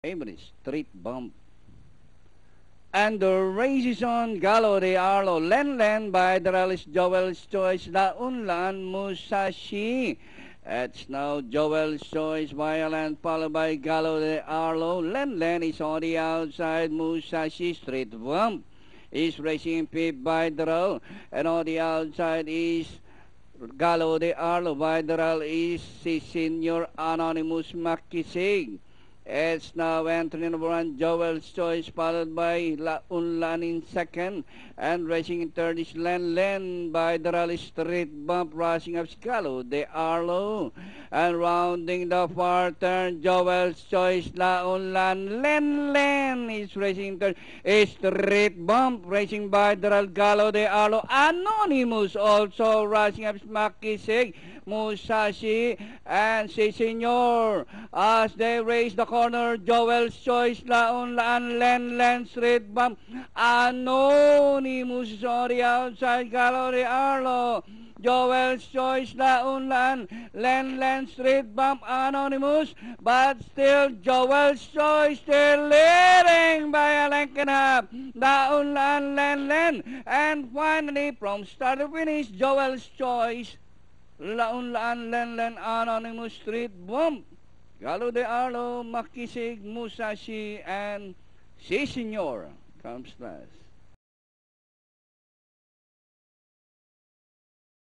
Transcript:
favorite street bump. And the race is on. Gallo de Arlo, Len by the rallies Joel's Choice, La Unlan Musashi. It's now Joel's Choice, Violent, followed by Gallo de Arlo. Len is on the outside. Musashi Street Bump is racing fifth by Drell. And on the outside is Gallo de Arlo. By Drell is Senior Anonymous Makisig. It's now entry number one, Joel's Choice, followed by La Unlan in second. And racing in third is Len by the Rally Street Bump, rushing up Gallo de Arlo. And rounding the far turn, Joel's Choice, La Unlan, Len is racing in third. Street Bump, racing by the Rally Gallo de Arlo. Anonymous also rushing up Makisig, Musashi, and Si Senor. As they race the corner, Joel's Choice, La Unlan, Len Street Bump, Anonymous on the outside, Gallo de Arlo. Joel's Choice, La Unlan, Len Street Bump, Anonymous, but still Joel's Choice still leading by a length and a half. La Unlan, Len, and finally from start to finish, Joel's Choice, La Unlan, Len, Anonymous, Street Bump, Gallo de Arlo, Makisig, Musashi, and Si Senor comes last.